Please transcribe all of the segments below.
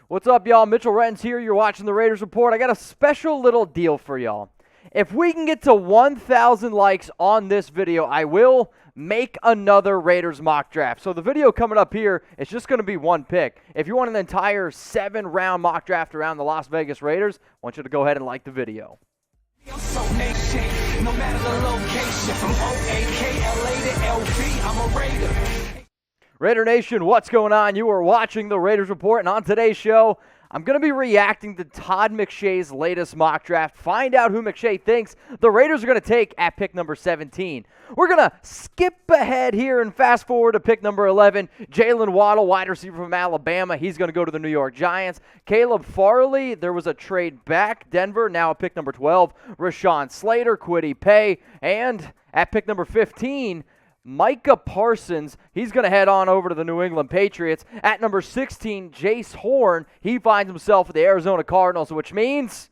What's up, y'all? Mitchell Renz here. You're watching the Raiders Report. I got a special little deal for y'all. If we can get to 1,000 likes on this video, I will make another Raiders mock draft. So the video coming up here is just going to be one pick. If you want an entire 7-round mock draft around the Las Vegas Raiders, I want you to go ahead and like the video. So nation, no matter the location, from OAKLA to LV, I'm a Raider. Raider Nation, what's going on? You are watching the Raiders Report, and on today's show, I'm going to be reacting to Todd McShay's latest mock draft. Find out who McShay thinks the Raiders are going to take at pick number 17. We're going to skip ahead here and fast forward to pick number 11. Jalen Waddle, wide receiver from Alabama. He's going to go to the New York Giants. Caleb Farley, there was a trade back. Denver, now at pick number 12. Rashawn Slater, Kwity Paye. And at pick number 15, Micah Parsons, he's going to head on over to the New England Patriots. At number 16, Jace Horn, he finds himself at the Arizona Cardinals, which means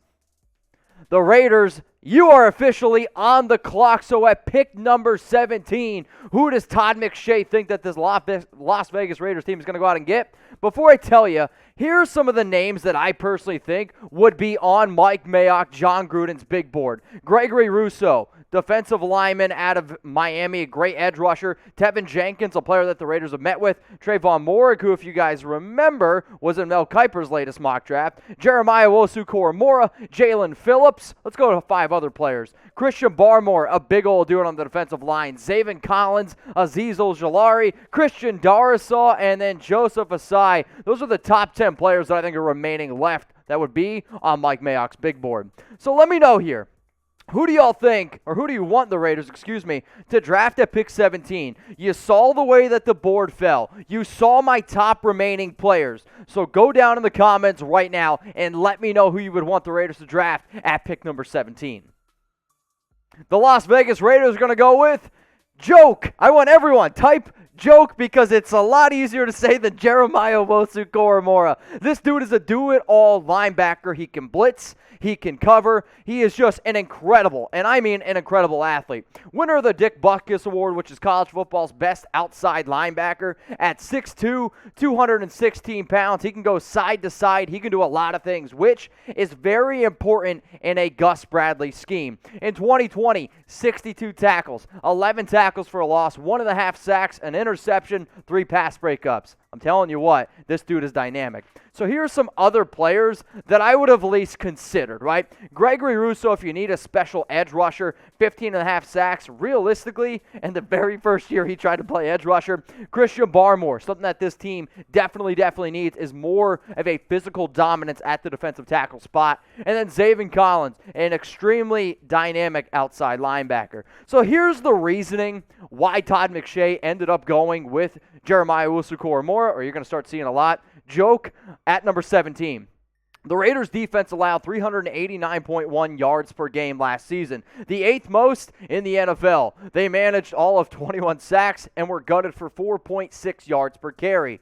the Raiders, you are officially on the clock. So at pick number 17, who does Todd McShay think that this Las Vegas Raiders team is going to go out and get? Before I tell you, here are some of the names that I personally think would be on Mike Mayock, John Gruden's big board. Gregory Rousseau, defensive lineman out of Miami, a great edge rusher. Tevin Jenkins, a player that the Raiders have met with. Trayvon Moehrig, who, if you guys remember, was in Mel Kiper's latest mock draft. Jeremiah Owusu-Koramoah, Jalen Phillips. Let's go to 5 other players. Christian Barmore, a big old dude on the defensive line. Zaven Collins, Azeez Ojulari, Christian Darrisaw, and then Joseph Asai. Those are the top 10 players that I think are remaining left that would be on Mike Mayock's big board. So let me know here. Who do y'all think, or who do you want the Raiders, to draft at pick 17? You saw the way that the board fell. You saw my top remaining players. So go down in the comments right now and let me know who you would want the Raiders to draft at pick number 17. The Las Vegas Raiders are going to go with Joke. I want everyone, type Joke because it's a lot easier to say than Jeremiah Owusu-Koramoah. This dude is a do-it-all linebacker. He can blitz. He can cover. He is just an incredible, and I mean an incredible athlete. Winner of the Dick Butkus Award, which is college football's best outside linebacker. At 6'2", 216 pounds, he can go side to side. He can do a lot of things, which is very important in a Gus Bradley scheme. In 2020, 62 tackles, 11 tackles for a loss, 1.5 sacks, an interception, 3 pass breakups. I'm telling you what, this dude is dynamic. So here's some other players that I would have at least considered, right? Gregory Rousseau, if you need a special edge rusher, 15.5 sacks. Realistically, in the very first year he tried to play edge rusher. Christian Barmore, something that this team definitely needs is more of a physical dominance at the defensive tackle spot. And then Zaven Collins, an extremely dynamic outside linebacker. So here's the reasoning why Todd McShay ended up going with Jeremiah Owusu-Koramoah, or you're going to start seeing a lot. Joke at number 17. The Raiders' defense allowed 389.1 yards per game last season, the 8th most in the NFL. They managed all of 21 sacks and were gutted for 4.6 yards per carry.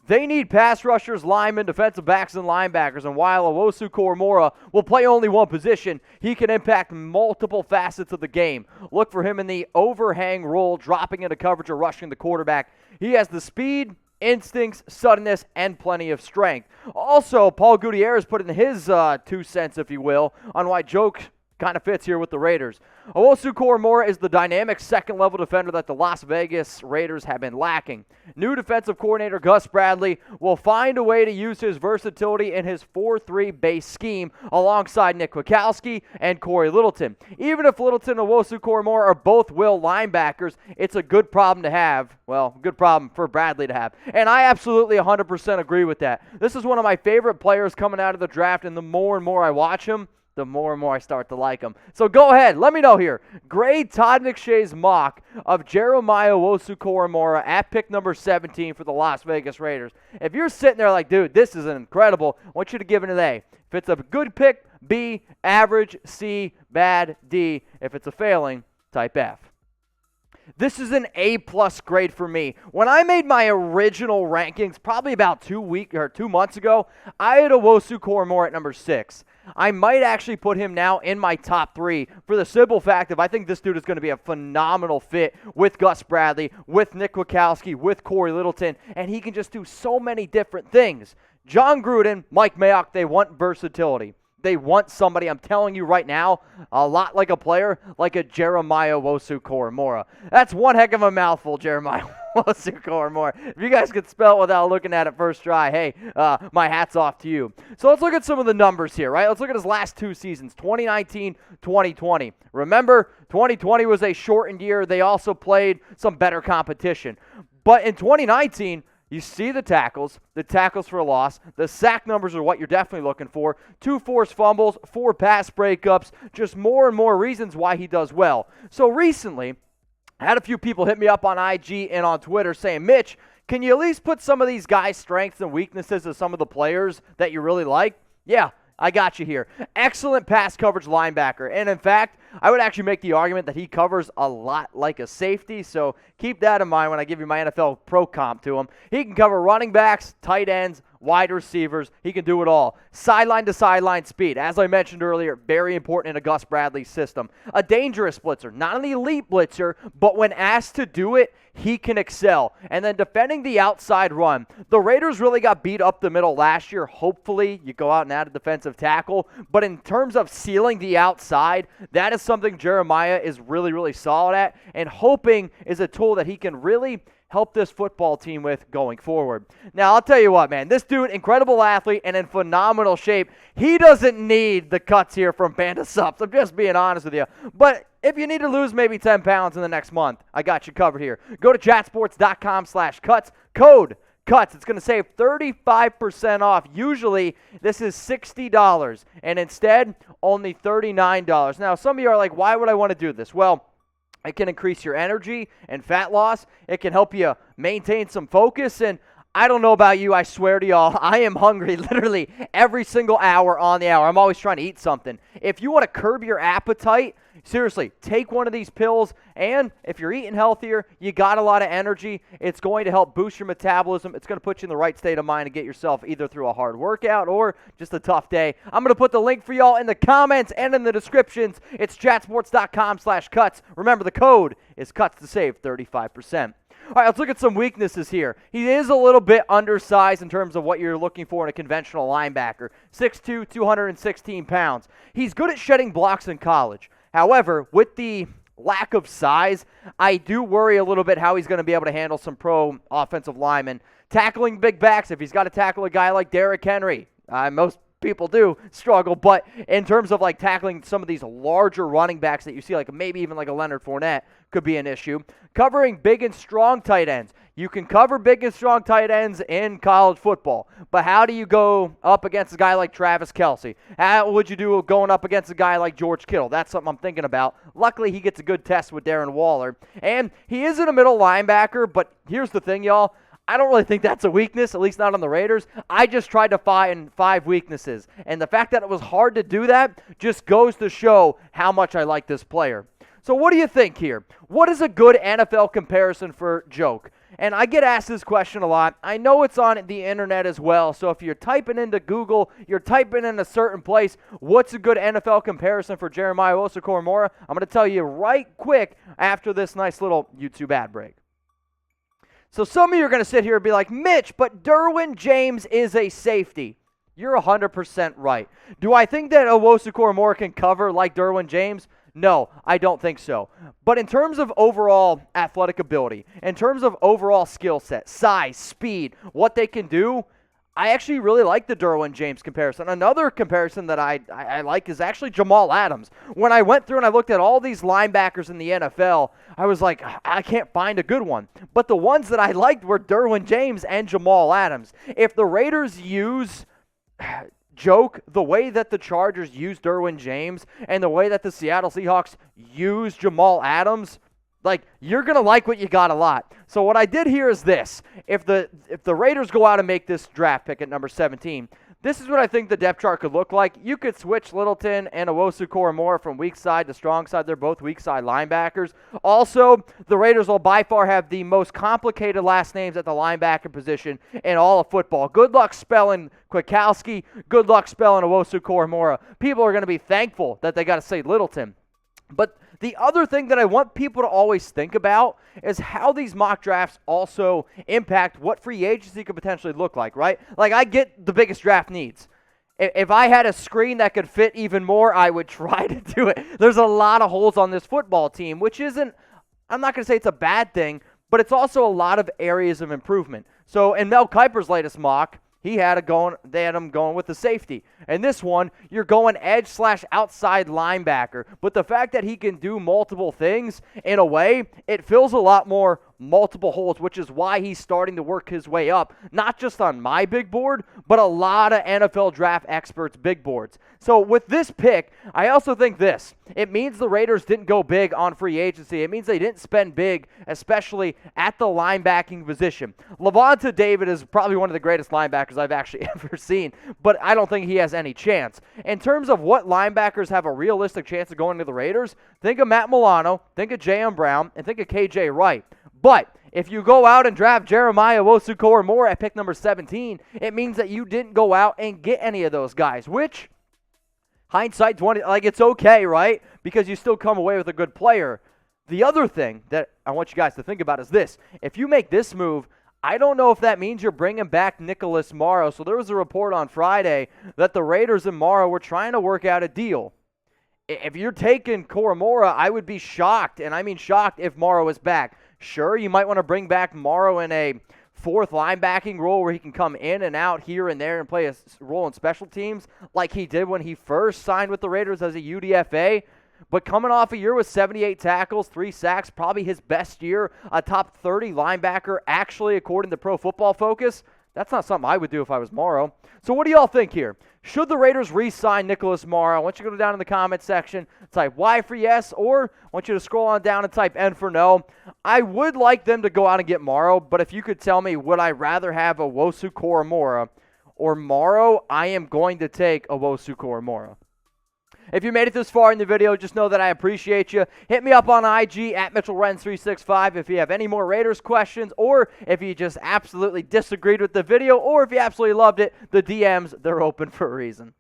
They need pass rushers, linemen, defensive backs, and linebackers, and while Owusu-Koramoah will play only one position, he can impact multiple facets of the game. Look for him in the overhang role, dropping into coverage or rushing the quarterback. He has the speed, instincts, suddenness, and plenty of strength. Also, Paul Gutierrez put in his 2 cents, if you will, on why Joke kind of fits here with the Raiders. Owusu-Koramoah is the dynamic second-level defender that the Las Vegas Raiders have been lacking. New defensive coordinator Gus Bradley will find a way to use his versatility in his 4-3 base scheme alongside Nick Kwiatkowski and Corey Littleton. Even if Littleton and Owusu-Koramoah are both will linebackers, it's a good problem to have. Well, good problem for Bradley to have. And I absolutely 100% agree with that. This is one of my favorite players coming out of the draft, and the more and more I watch him, the more and more I start to like him. So go ahead, let me know here. Grade Todd McShay's mock of Jeremiah Owusu-Koramoah at pick number 17 for the Las Vegas Raiders. If you're sitting there like, dude, this is incredible, I want you to give it an A. If it's a good pick, B, average, C, bad, D. If it's a failing, type F. This is an A-plus grade for me. When I made my original rankings, probably about 2 months ago, I had Owusu-Koramoah at number 6. I might actually put him now in my top 3 for the simple fact of I think this dude is going to be a phenomenal fit with Gus Bradley, with Nick Kwiatkowski, with Corey Littleton, and he can just do so many different things. John Gruden, Mike Mayock, they want versatility. They want somebody, I'm telling you right now, a lot like a player, like a Jeremiah Owusu-Koramoah. That's one heck of a mouthful, Jeremiah Owusu-Koramoah. If you guys could spell it without looking at it first try, hey, my hat's off to you. So let's look at some of the numbers here, right? Let's look at his last 2 seasons, 2019, 2020. Remember, 2020 was a shortened year. They also played some better competition. But in 2019, you see the tackles for a loss. The sack numbers are what you're definitely looking for. 2 forced fumbles, 4 pass breakups, just more and more reasons why he does well. So recently, I had a few people hit me up on IG and on Twitter saying, Mitch, can you at least put some of these guys' strengths and weaknesses of some of the players that you really like? Yeah, I got you here. Excellent pass coverage linebacker. And in fact, I would actually make the argument that he covers a lot like a safety, so keep that in mind when I give you my NFL Pro comp to him. He can cover running backs, tight ends, wide receivers. He can do it all. Sideline to sideline speed. As I mentioned earlier, very important in a Gus Bradley system. A dangerous blitzer. Not an elite blitzer, but when asked to do it, he can excel. And then defending the outside run. The Raiders really got beat up the middle last year. Hopefully, you go out and add a defensive tackle. But in terms of sealing the outside, that is something Jeremiah is really, really solid at. And hoping is a tool that he can really help this football team with going forward. Now, I'll tell you what, man. This dude, incredible athlete and in phenomenal shape. He doesn't need the cuts here from Panda Subs. I'm just being honest with you. But if you need to lose maybe 10 pounds in the next month, I got you covered here. Go to chatsports.com/cuts. Code CUTS. It's going to save 35% off. Usually, this is $60, and instead, only $39. Now, some of you are like, why would I want to do this? Well, it can increase your energy and fat loss. It can help you maintain some focus. And I don't know about you, I swear to y'all, I am hungry literally every single hour on the hour. I'm always trying to eat something. If you want to curb your appetite, seriously, take one of these pills. And if you're eating healthier, you got a lot of energy, it's going to help boost your metabolism. It's going to put you in the right state of mind to get yourself either through a hard workout or just a tough day. I'm going to put the link for y'all in the comments and in the descriptions. It's chatsports.com/cuts. Remember, the code is CUTS to save 35%. All right, let's look at some weaknesses here. He is a little bit undersized in terms of what you're looking for in a conventional linebacker. 6'2", 216 pounds. He's good at shedding blocks in college. However, with the lack of size, I do worry a little bit how he's going to be able to handle some pro offensive linemen. Tackling big backs, if he's got to tackle a guy like Derrick Henry, most people do struggle, but in terms of like tackling some of these larger running backs that you see, like maybe even like a Leonard Fournette, could be an issue. Covering big and strong tight ends. You can cover big and strong tight ends in college football, but how do you go up against a guy like Travis Kelce? How would you do going up against a guy like George Kittle? That's something I'm thinking about. Luckily, he gets a good test with Darren Waller, and he isn't a middle linebacker, but here's the thing, y'all. I don't really think that's a weakness, at least not on the Raiders. I just tried to find 5 weaknesses, and the fact that it was hard to do that just goes to show how much I like this player. So what do you think here? What is a good NFL comparison for Joke? And I get asked this question a lot. I know it's on the internet as well, so if you're typing into Google, you're typing in a certain place, what's a good NFL comparison for Jeremiah Owusu-Koramoah? I'm going to tell you right quick after this nice little YouTube ad break. So some of you are going to sit here and be like, Mitch, but Derwin James is a safety. You're 100% right. Do I think that Owusu-Koramoah can cover like Derwin James? No, I don't think so. But in terms of overall athletic ability, in terms of overall skill set, size, speed, what they can do, I actually really like the Derwin James comparison. Another comparison that I like is actually Jamal Adams. When I went through and I looked at all these linebackers in the NFL, I was like, I can't find a good one. But the ones that I liked were Derwin James and Jamal Adams. If the Raiders use Joke the way that the Chargers use Derwin James and the way that the Seattle Seahawks use Jamal Adams, like, you're going to like what you got a lot. So what I did here is this. If the Raiders go out and make this draft pick at number 17, this is what I think the depth chart could look like. You could switch Littleton and Owusu-Koramoah from weak side to strong side. They're both weak side linebackers. Also, the Raiders will by far have the most complicated last names at the linebacker position in all of football. Good luck spelling Kwiatkowski. Good luck spelling Owusu-Koramoah. People are going to be thankful that they got to say Littleton. But The other thing that I want people to always think about is how these mock drafts also impact what free agency could potentially look like, right? Like, I get the biggest draft needs. If I had a screen that could fit even more, I would try to do it. There's a lot of holes on this football team, which isn't, I'm not going to say it's a bad thing, but it's also a lot of areas of improvement. So in Mel Kiper's latest mock, they had him going with the safety. And this one, you're going edge/outside linebacker. But the fact that he can do multiple things, in a way, it fills a lot more multiple holes, which is why he's starting to work his way up, not just on my big board, but a lot of NFL draft experts' big boards. So with this pick, I also think this. It means the Raiders didn't go big on free agency. It means they didn't spend big, especially at the linebacking position. Lavonte David is probably one of the greatest linebackers I've actually ever seen, but I don't think he has any chance. In terms of what linebackers have a realistic chance of going to the Raiders, think of Matt Milano, think of J.M. Brown, and think of K.J. Wright. But if you go out and draft Jeremiah Owusu-Koramoah at pick number 17, it means that you didn't go out and get any of those guys, which, hindsight 20, like, it's okay, right? Because you still come away with a good player. The other thing that I want you guys to think about is this. If you make this move, I don't know if that means you're bringing back Nicholas Morrow. So there was a report on Friday that the Raiders and Morrow were trying to work out a deal. If you're taking Koramoah, I would be shocked, and I mean shocked, if Morrow is back. Sure, you might want to bring back Morrow in a fourth linebacking role where he can come in and out here and there and play a role in special teams like he did when he first signed with the Raiders as a UDFA. But coming off a year with 78 tackles, 3 sacks, probably his best year, a top 30 linebacker, actually, according to Pro Football Focus, that's not something I would do if I was Morrow. So what do y'all think here? Should the Raiders re-sign Nicholas Morrow? I want you to go down in the comment section, type Y for yes, or I want you to scroll on down and type N for no. I would like them to go out and get Morrow, but if you could tell me, would I rather have Owusu-Koramoah or Morrow, I am going to take Owusu-Koramoah. If you made it this far in the video, just know that I appreciate you. Hit me up on IG at Mitchell Renz 365 if you have any more Raiders questions, or if you just absolutely disagreed with the video, or if you absolutely loved it, the DMs, they're open for a reason.